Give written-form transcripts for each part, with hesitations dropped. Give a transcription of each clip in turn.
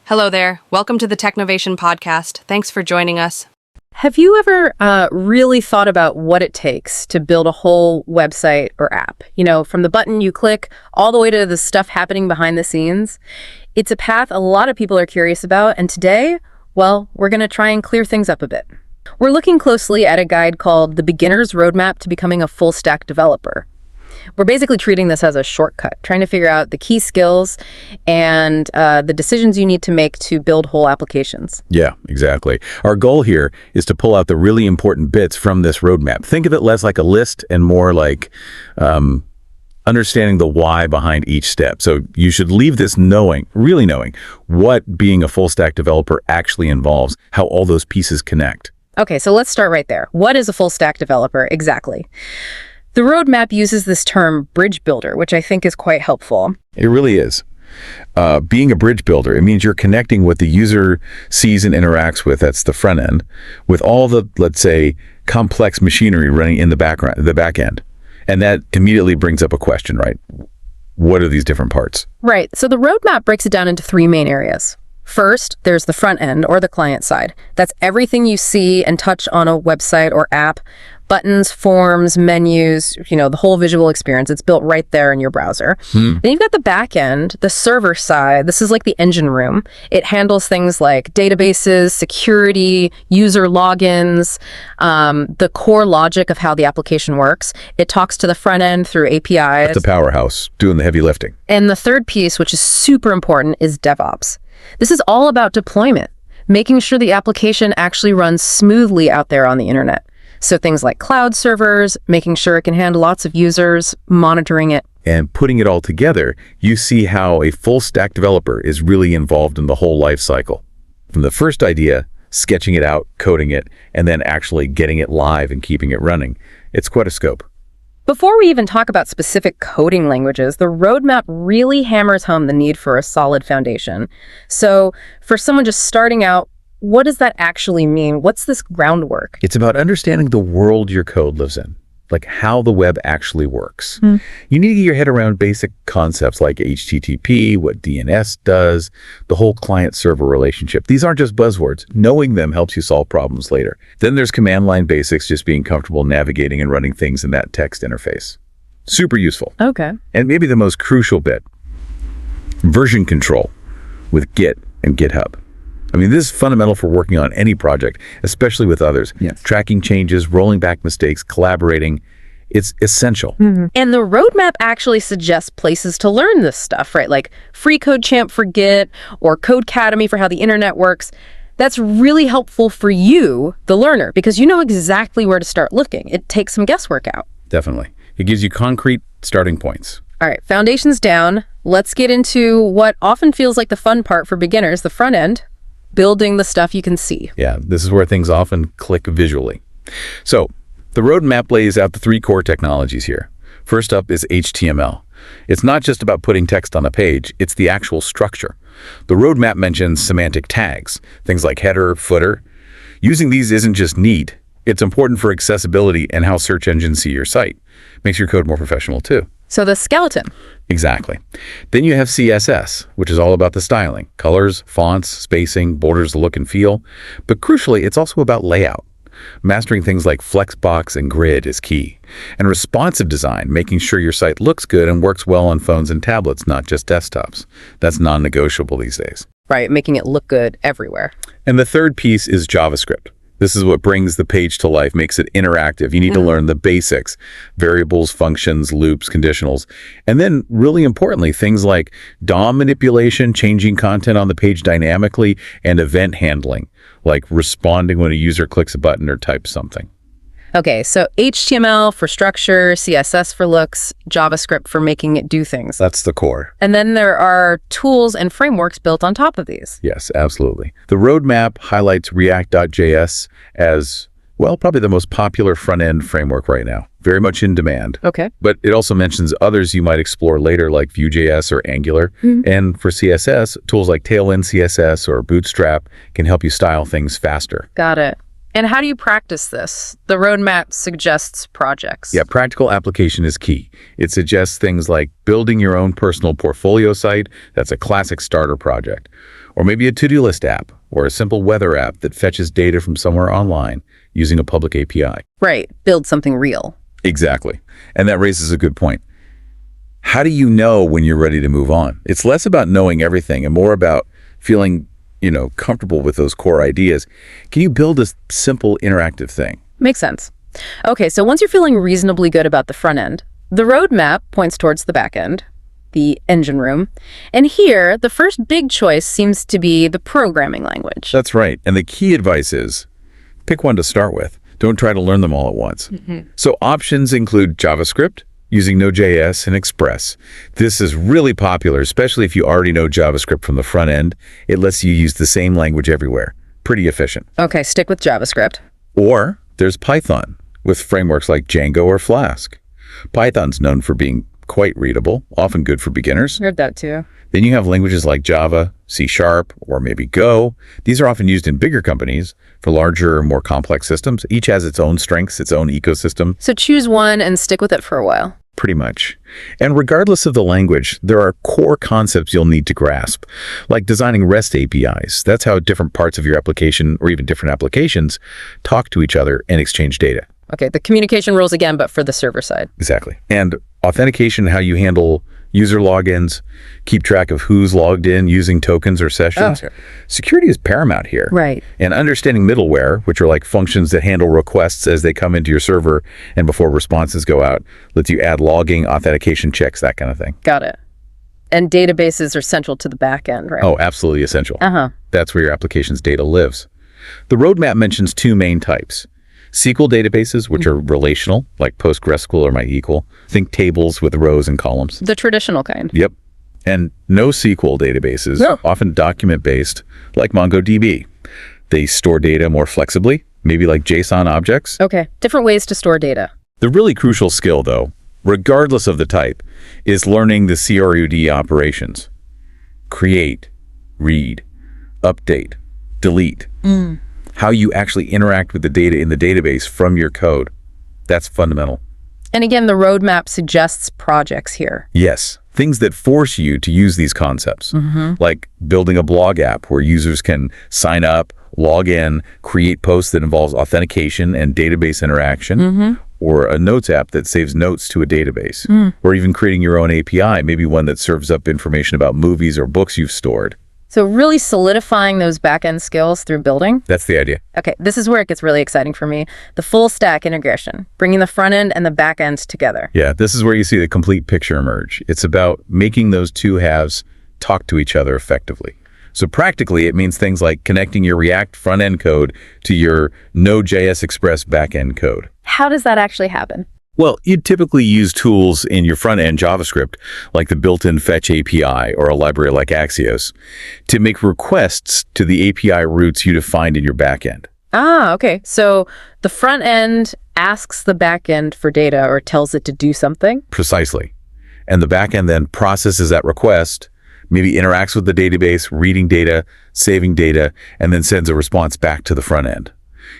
Hello there. Welcome to the Technovation podcast. Thanks for joining us. Have you ever really thought about what it takes to build a whole website or app? You know, from the button you click all the way to the stuff happening behind the scenes. It's a path a lot of people are curious about, and today, well, we're going to try and clear things up a bit. We're looking closely at a guide called The Beginner's Roadmap to Becoming a Full-Stack Developer. We're basically treating this as a shortcut, trying to figure out the key skills and the decisions you need to make to build whole applications. Yeah, exactly. Our goal here is to pull out the really important bits from this roadmap. Think of it less like a list and more like understanding the why behind each step. So you should leave this really knowing what being a full stack developer actually involves, how all those pieces connect. Okay, so let's start right there. What is a full stack developer exactly? The roadmap uses this term bridge builder, which I think is quite helpful. It really is. Being a bridge builder, it means you're connecting what the user sees and interacts with, that's the front end, with all the, let's say, complex machinery running in the back end. And that immediately brings up a question, right? What are these different parts? Right. So the roadmap breaks it down into three main areas. First, there's the front end or the client side. That's everything you see and touch on a website or app. Buttons, forms, menus, the whole visual experience. It's built right there in your browser. Then you've got the back end, the server side. This is like the engine room. It handles things like databases, security, user logins, the core logic of how the application works. It talks to the front end through APIs. That's the powerhouse, doing the heavy lifting. And the third piece, which is super important, is DevOps. This is all about deployment, making sure the application actually runs smoothly out there on the internet. So things like cloud servers, making sure it can handle lots of users, monitoring it. And putting it all together, you see how a full stack developer is really involved in the whole life cycle. From the first idea, sketching it out, coding it, and then actually getting it live and keeping it running. It's quite a scope. Before we even talk about specific coding languages, the roadmap really hammers home the need for a solid foundation. So for someone just starting out, what does that actually mean? What's this groundwork? It's about understanding the world your code lives in, like how the web actually works. You need to get your head around basic concepts like HTTP, what DNS does, the whole client-server relationship. These aren't just buzzwords. Knowing them helps you solve problems later. Then there's command line basics, just being comfortable navigating and running things in that text interface. Super useful. Okay. And maybe the most crucial bit, version control with Git and GitHub. I mean, this is fundamental for working on any project, especially with others. Yes. Tracking changes, rolling back mistakes, collaborating, it's essential. And the roadmap actually suggests places to learn this stuff, right? Like Free Code Champ for Git or Codecademy for how the internet works. That's really helpful for you, the learner, because you know exactly where to start looking. It takes some guesswork out. Definitely. It gives you concrete starting points. All right, foundation's down. Let's get into what often feels like the fun part for beginners, the front end. Building the stuff you can see. Yeah, this is where things often click visually. So the roadmap lays out the three core technologies here. First up is HTML. It's not just about putting text on a page, it's the actual structure. The roadmap mentions semantic tags, things like header, footer. Using these isn't just neat, it's important for accessibility and how search engines see your site. Makes your code more professional too. So the skeleton. Exactly. Then you have CSS, which is all about the styling, colors, fonts, spacing, borders, look and feel. But crucially, it's also about layout. Mastering things like flexbox and grid is key. And responsive design, making sure your site looks good and works well on phones and tablets, not just desktops. That's non-negotiable these days. Right, making it look good everywhere. And the third piece is JavaScript. This is what brings the page to life, makes it interactive. You need to learn the basics, variables, functions, loops, conditionals. And then really importantly, things like DOM manipulation, changing content on the page dynamically, and event handling, like responding when a user clicks a button or types something. Okay, so HTML for structure, CSS for looks, JavaScript for making it do things. That's the core. And then there are tools and frameworks built on top of these. Yes, absolutely. The roadmap highlights React.js as, well, probably the most popular front-end framework right now. Very much in demand. Okay. But it also mentions others you might explore later, like Vue.js or Angular. And for CSS, tools like Tailwind CSS or Bootstrap can help you style things faster. Got it. And how do you practice this? The roadmap suggests projects. Yeah, practical application is key. It suggests things like building your own personal portfolio site. That's a classic starter project. Or maybe a to-do list app or a simple weather app that fetches data from somewhere online using a public API. Right. Build something real. Exactly. And that raises a good point. How do you know when you're ready to move on? It's less about knowing everything and more about feeling, comfortable with those core ideas. Can you build a simple interactive thing? Makes sense. Okay, so once you're feeling reasonably good about the front end, the roadmap points towards the back end, the engine room. And here, the first big choice seems to be the programming language. That's right. And the key advice is pick one to start with. Don't try to learn them all at once. So options include JavaScript, using Node.js and Express. This is really popular, especially if you already know JavaScript from the front end. It lets you use the same language everywhere. Pretty efficient. Okay, stick with JavaScript. Or there's Python with frameworks like Django or Flask. Python's known for being quite readable, often good for beginners. Heard that too. Then you have languages like Java, C#, or maybe Go. These are often used in bigger companies for larger, more complex systems. Each has its own strengths, its own ecosystem. So choose one and stick with it for a while. Pretty much. And regardless of the language, there are core concepts you'll need to grasp, like designing REST APIs. That's how different parts of your application, or even different applications, talk to each other and exchange data. Okay, the communication rules again, but for the server side. Exactly. And authentication, how you handle user logins, keep track of who's logged in using tokens or sessions. Oh. Security is paramount here. Right. And understanding middleware, which are like functions that handle requests as they come into your server and before responses go out, lets you add logging, authentication checks, that kind of thing. Got it. And databases are central to the back end, right? Oh, absolutely essential. Uh-huh. That's where your application's data lives. The roadmap mentions two main types. SQL databases, which are relational, like PostgreSQL or MySQL. Think tables with rows and columns. The traditional kind. Yep. And NoSQL databases, often document-based, like MongoDB. They store data more flexibly, maybe like JSON objects. Okay, different ways to store data. The really crucial skill, though, regardless of the type, is learning the CRUD operations. Create, read, update, delete. How you actually interact with the data in the database from your code. That's fundamental. And again, the roadmap suggests projects here. Yes, things that force you to use these concepts, like building a blog app where users can sign up, log in, create posts that involves authentication and database interaction, or a notes app that saves notes to a database, or even creating your own API, maybe one that serves up information about movies or books you've stored. So really solidifying those back-end skills through building. That's the idea. Okay, this is where it gets really exciting for me. The full stack integration, bringing the front end and the back end together. Yeah, this is where you see the complete picture emerge. It's about making those two halves talk to each other effectively. So practically, it means things like connecting your React front-end code to your Node.js Express back-end code. How does that actually happen? Well, you'd typically use tools in your front-end JavaScript, like the built-in Fetch API or a library like Axios, to make requests to the API routes you defined in your backend. Ah, okay. So the front end asks the back end for data or tells it to do something? Precisely. And the backend then processes that request, maybe interacts with the database, reading data, saving data, and then sends a response back to the front end.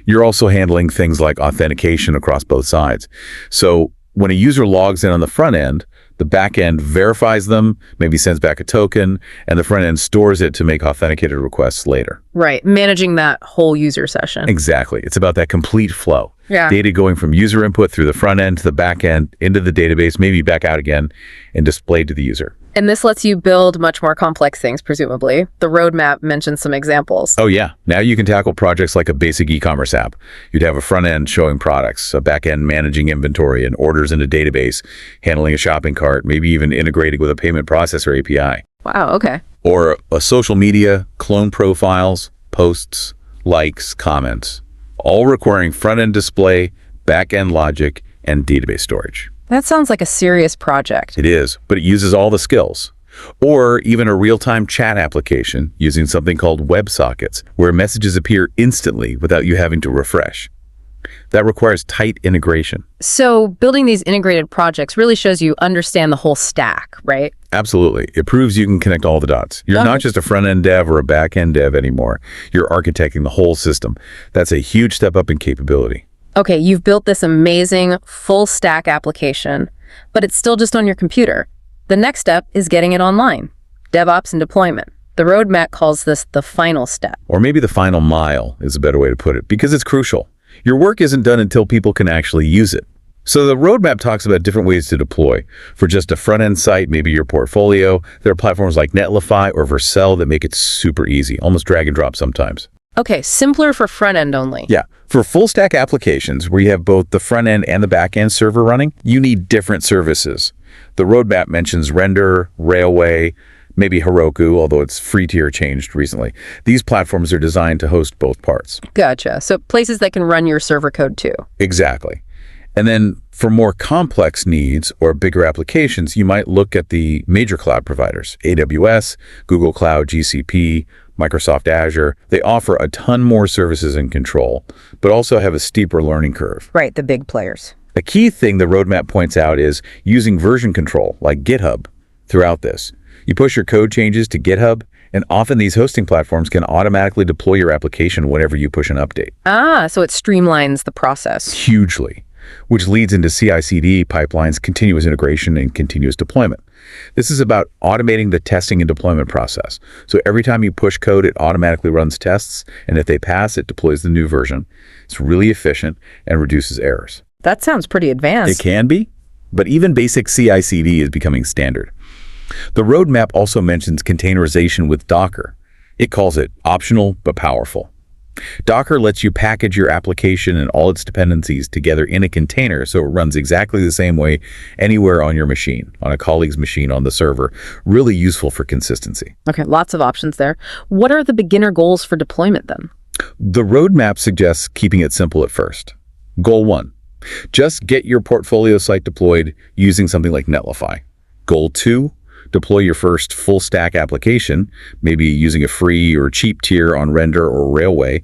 You're also handling things like authentication across both sides. So when a user logs in on the front end, the back end verifies them, maybe sends back a token, and the front end stores it to make authenticated requests later. Right, managing that whole user session. Exactly. It's about that complete flow. Yeah. Data going from user input through the front end to the back end, into the database, maybe back out again, and displayed to the user. And this lets you build much more complex things, presumably. The roadmap mentions some examples. Oh yeah. Now you can tackle projects like a basic e-commerce app. You'd have a front end showing products, a back end managing inventory and orders in a database, handling a shopping cart, maybe even integrating with a payment processor API. Wow, okay. Or a social media, clone profiles, posts, likes, comments, all requiring front end display, back end logic, and database storage. That sounds like a serious project. It is, but it uses all the skills. Or even a real-time chat application using something called WebSockets, where messages appear instantly without you having to refresh. That requires tight integration. So building these integrated projects really shows you understand the whole stack, right? Absolutely. It proves you can connect all the dots. You're not just a front-end dev or a back-end dev anymore. You're architecting the whole system. That's a huge step up in capability. Okay, you've built this amazing full stack application, but it's still just on your computer. The next step is getting it online. DevOps and deployment. The roadmap calls this the final step. Or maybe the final mile is a better way to put it, because it's crucial. Your work isn't done until people can actually use it. So the roadmap talks about different ways to deploy. For just a front-end site, maybe your portfolio, there are platforms like Netlify or Vercel that make it super easy, almost drag and drop sometimes. Okay, simpler for front-end only. Yeah, for full-stack applications where you have both the front-end and the back-end server running, you need different services. The roadmap mentions Render, Railway, maybe Heroku, although its free tier changed recently. These platforms are designed to host both parts. Gotcha. So places that can run your server code too. Exactly. And then for more complex needs or bigger applications, you might look at the major cloud providers, AWS, Google Cloud, GCP, Microsoft Azure. They offer a ton more services and control, but also have a steeper learning curve. Right, the big players. A key thing the roadmap points out is using version control, like GitHub, throughout this. You push your code changes to GitHub, and often these hosting platforms can automatically deploy your application whenever you push an update. So it streamlines the process. Hugely, which leads into CI/CD pipelines, continuous integration, and continuous deployment. This is about automating the testing and deployment process. So every time you push code, it automatically runs tests, and if they pass, it deploys the new version. It's really efficient and reduces errors. That sounds pretty advanced. It can be, but even basic CI/CD is becoming standard. The roadmap also mentions containerization with Docker. It calls it optional but powerful. Docker lets you package your application and all its dependencies together in a container so it runs exactly the same way anywhere on your machine, on a colleague's machine, on the server. Really useful for consistency. Okay, lots of options there. What are the beginner goals for deployment then? The roadmap suggests keeping it simple at first. Goal 1, just get your portfolio site deployed using something like Netlify. Goal 2, deploy your first full stack application, maybe using a free or cheap tier on Render or Railway.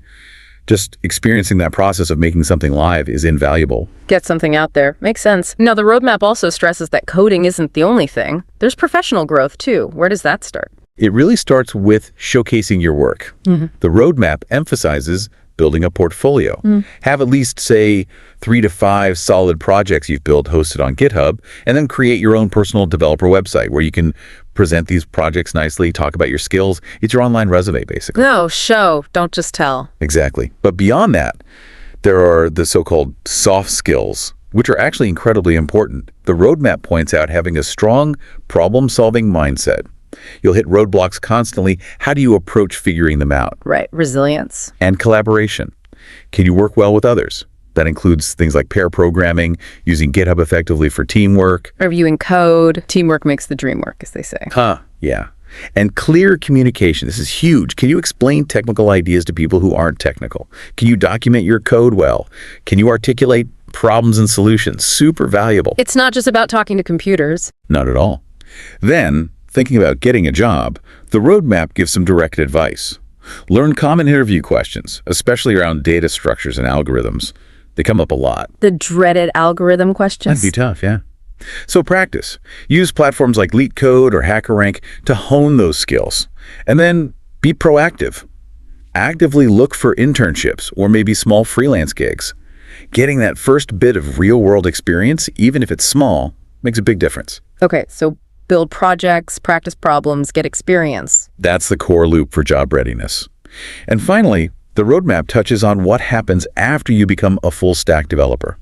Just experiencing that process of making something live is invaluable. Get something out there. Makes sense. Now, the roadmap also stresses that coding isn't the only thing. There's professional growth too. Where does that start? It really starts with showcasing your work. The roadmap emphasizes building a portfolio. Have at least, say, 3 to 5 solid projects you've built hosted on GitHub, and then create your own personal developer website where you can present these projects nicely, talk about your skills. It's your online resume, basically. No, show, don't just tell. Exactly. But beyond that, there are the so-called soft skills, which are actually incredibly important. The roadmap points out having a strong problem-solving mindset. You'll hit roadblocks constantly. How do you approach figuring them out? Right, resilience. And collaboration. Can you work well with others? That includes things like pair programming, using GitHub effectively for teamwork. Reviewing code. Teamwork makes the dream work, as they say. Yeah. And clear communication. This is huge. Can you explain technical ideas to people who aren't technical? Can you document your code well? Can you articulate problems and solutions? Super valuable. It's not just about talking to computers. Not at all. Then, thinking about getting a job, the roadmap gives some direct advice. Learn common interview questions, especially around data structures and algorithms. They come up a lot. The dreaded algorithm questions. That'd be tough, yeah. So practice. Use platforms like LeetCode or HackerRank to hone those skills. And then be proactive. Actively look for internships or maybe small freelance gigs. Getting that first bit of real-world experience, even if it's small, makes a big difference. Okay, so build projects, practice problems, get experience. That's the core loop for job readiness. And finally, the roadmap touches on what happens after you become a full-stack developer.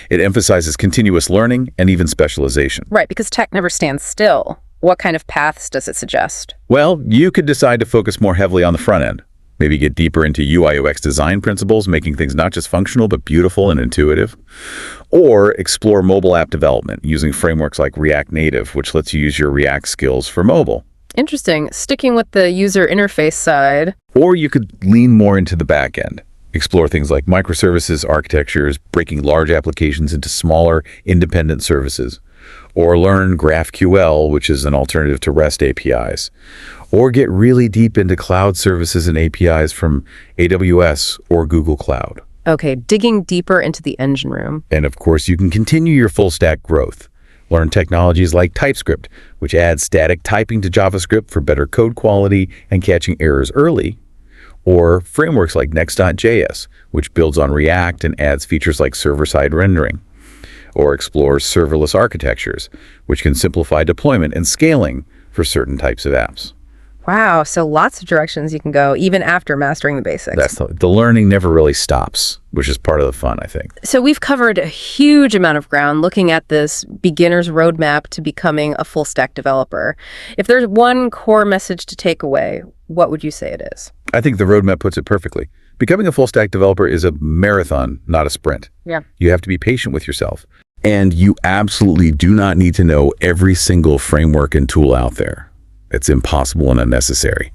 It emphasizes continuous learning and even specialization. Right, because tech never stands still. What kind of paths does it suggest? Well, you could decide to focus more heavily on the front end. Maybe get deeper into UI/UX design principles, making things not just functional, but beautiful and intuitive. Or explore mobile app development using frameworks like React Native, which lets you use your React skills for mobile. Interesting. Sticking with the user interface side. Or you could lean more into the back end. Explore things like microservices architectures, breaking large applications into smaller, independent services. Or learn GraphQL, which is an alternative to REST APIs. Or get really deep into cloud services and APIs from AWS or Google Cloud. Okay, digging deeper into the engine room. And of course, you can continue your full stack growth. Learn technologies like TypeScript, which adds static typing to JavaScript for better code quality and catching errors early. Or frameworks like Next.js, which builds on React and adds features like server-side rendering. Or explore serverless architectures, which can simplify deployment and scaling for certain types of apps. Wow, so lots of directions you can go, even after mastering the basics. The learning never really stops, which is part of the fun, I think. So we've covered a huge amount of ground looking at this beginner's roadmap to becoming a full-stack developer. If there's one core message to take away, what would you say it is? I think the roadmap puts it perfectly. Becoming a full-stack developer is a marathon, not a sprint. Yeah. You have to be patient with yourself. And you absolutely do not need to know every single framework and tool out there. It's impossible and unnecessary.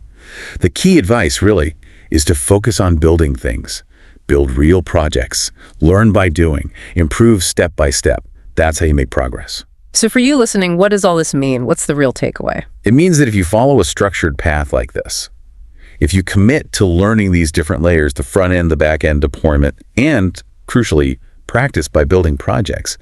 The key advice, really, is to focus on building things. Build real projects. Learn by doing. Improve step by step. That's how you make progress. So for you listening, what does all this mean? What's the real takeaway? It means that if you follow a structured path like this, if you commit to learning these different layers, the front end, the back end deployment, and crucially, practice by building projects,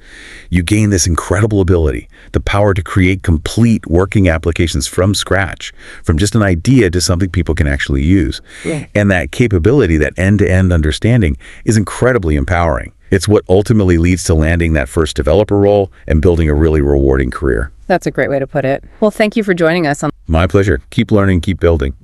you gain this incredible ability, the power to create complete working applications from scratch, from just an idea to something people can actually use. Yeah. And that capability, that end-to-end understanding, is incredibly empowering. It's what ultimately leads to landing that first developer role and building a really rewarding career. That's a great way to put it. Well, thank you for joining us on My pleasure. Keep learning, keep building.